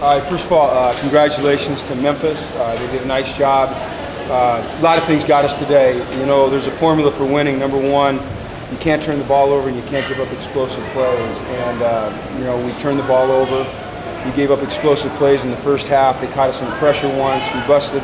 All right, first of all, congratulations to Memphis. They did a nice job. A lot of things got us today. You know, there's a formula for winning. Number one, you can't turn the ball over and you can't give up explosive plays. And, you know, we turned the ball over. We gave up explosive plays in the first half. They caught us in pressure once. We busted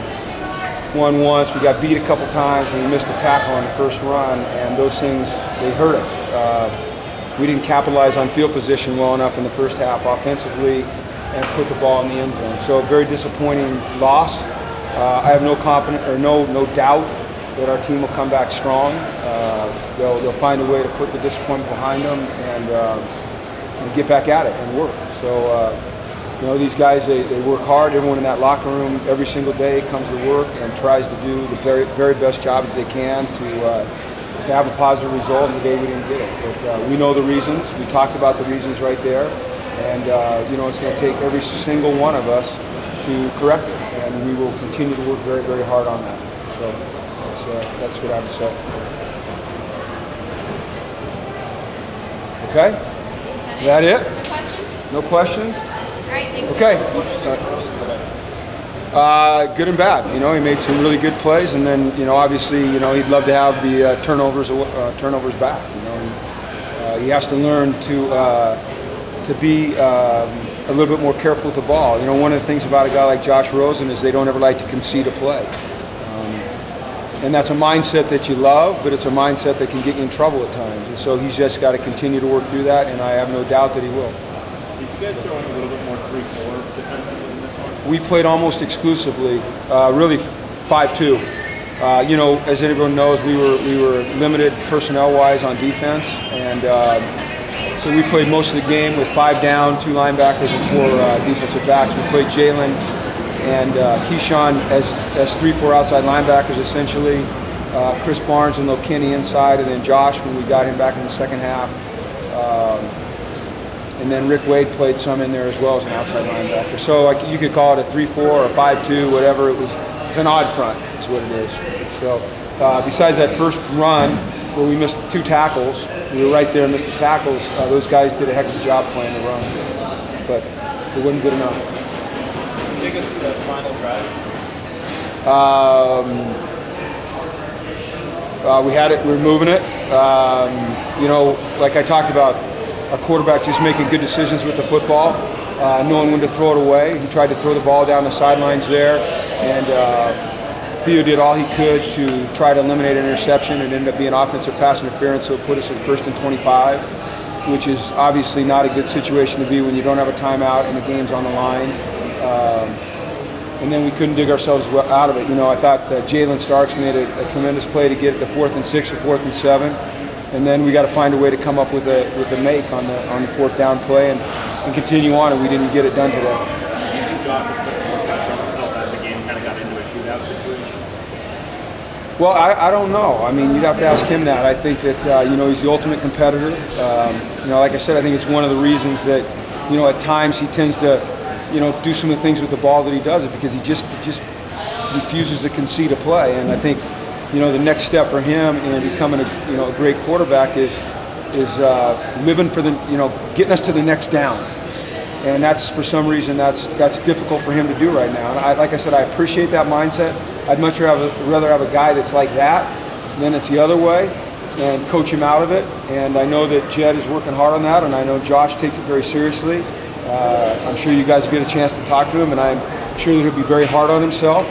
one once. We got beat a couple times and we missed a tackle on the first run. And those things, they hurt us. We didn't capitalize on field position well enough in the first half offensively and put the ball in the end zone. So a very disappointing loss. I have no confidence or no doubt that our team will come back strong. They'll find a way to put the disappointment behind them and get back at it and work. So you know, these guys, they work hard. Everyone in that locker room every single day comes to work and tries to do the very best job that they can to have a positive result. And today we didn't get it. But we know the reasons. We talked about the reasons right there. And you know, it's going to take every single one of us to correct it, and we will continue to work very hard on that. So that's what I would say. Okay? Is that it? No questions? No questions? All right, thank you. Okay. Good and bad. You know, he made some really good plays, and then, you know, obviously, you know, he'd love to have the turnovers back. You know, and, he has to learn to be a little bit more careful with the ball. You know, one of the things about a guy like Josh Rosen is they don't ever like to concede a play. And that's a mindset that you love, but it's a mindset that can get you in trouble at times. And so he's just got to continue to work through that, and I have no doubt that he will. Did you guys throw in a little bit more 3-4 defensively in this one? We played almost exclusively, really 5-2. You know, as everyone knows, we were limited personnel-wise on defense, and so we played most of the game with 5 down, 2 linebackers, and 4 defensive backs. We played Jalen and Keyshawn as 3-4 outside linebackers, essentially. Chris Barnes and Lil Kenny inside, and then Josh when we got him back in the second half. And then Rick Wade played some in there as well as an outside linebacker. So you could call it a 3-4 or a 5-2, whatever. It's an odd front is what it is. So besides that first run where we missed 2 tackles, we were right there and missed the tackles, those guys did a heck of a job playing the run. But it wasn't good enough. Take us through that final drive. We had it, we were moving it. You know, like I talked about, our quarterback just making good decisions with the football, knowing when to throw it away. He tried to throw the ball down the sidelines there, and Theo did all he could to try to eliminate an interception. It ended up being offensive pass interference, so it put us at 1st and 25, which is obviously not a good situation to be when you don't have a timeout and the game's on the line. And then we couldn't dig ourselves out of it. You know, I thought that Jalen Starks made a tremendous play to get it to 4th and 6 or 4th and 7. And then we got to find a way to come up with a make on the 4th down play and continue on, and we didn't get it done today. Do you think Josh was putting more pressure on himself as the game kind of got into a shootout situation? Well, I don't know. I mean, you'd have to ask him that. I think that, you know, he's the ultimate competitor. You know, like I said, I think it's one of the reasons that, you know, at times he tends to, you know, do some of the things with the ball that he does, it because he just refuses to concede a play. And I think, you know, the next step for him in becoming a great quarterback is living for the, you know, getting us to the next down. And that's, for some reason, that's difficult for him to do right now. And like I said, I appreciate that mindset. I'd much rather have a guy that's like that than it's the other way, and coach him out of it. And I know that Jed is working hard on that, and I know Josh takes it very seriously. I'm sure you guys get a chance to talk to him, and I'm sure that he'll be very hard on himself.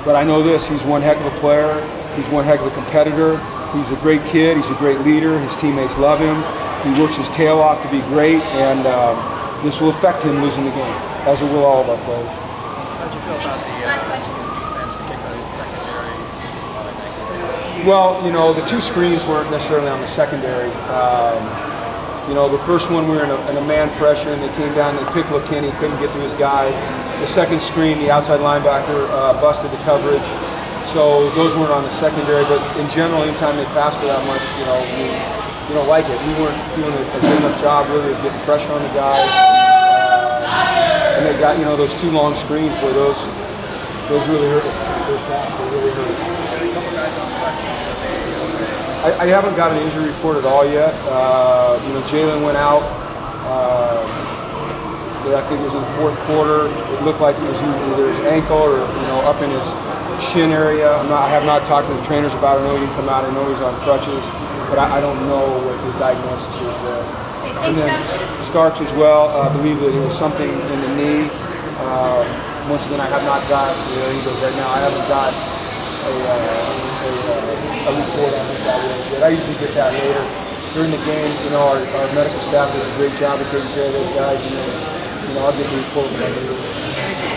But I know this, he's one heck of a player, he's one heck of a competitor, he's a great kid, he's a great leader, his teammates love him, he works his tail off to be great, and this will affect him losing the game, as it will all of our players. How did you feel about the defense, particularly the secondary? Well, you know, the 2 screens weren't necessarily on the secondary. You know, the first one we were in a man pressure, and they came down and they picked McKinney, couldn't get to his guy. The second screen, the outside linebacker busted the coverage. So those weren't on the secondary, but in general, anytime they passed for that much, you know, we don't like it. We weren't doing a good enough job really of getting pressure on the guy. And they got, you know, those 2 long screens where those really hurt us. They really hurt us. A couple guys on questions, so I haven't got an injury report at all yet. You know, Jalen went out. but I think it was in the fourth quarter. It looked like it was either his ankle or up in his shin area. I have not talked to the trainers about it. I know he didn't come out. I know he's on crutches, but I don't know what the diagnosis is there. And then Starks as well. I believe that it was something in the knee. Once again, I have not got either right now. I haven't got a report on this yet. I usually get that later during the game. Our medical staff does a great job of taking care of those guys, and then I'll get the report when I get it.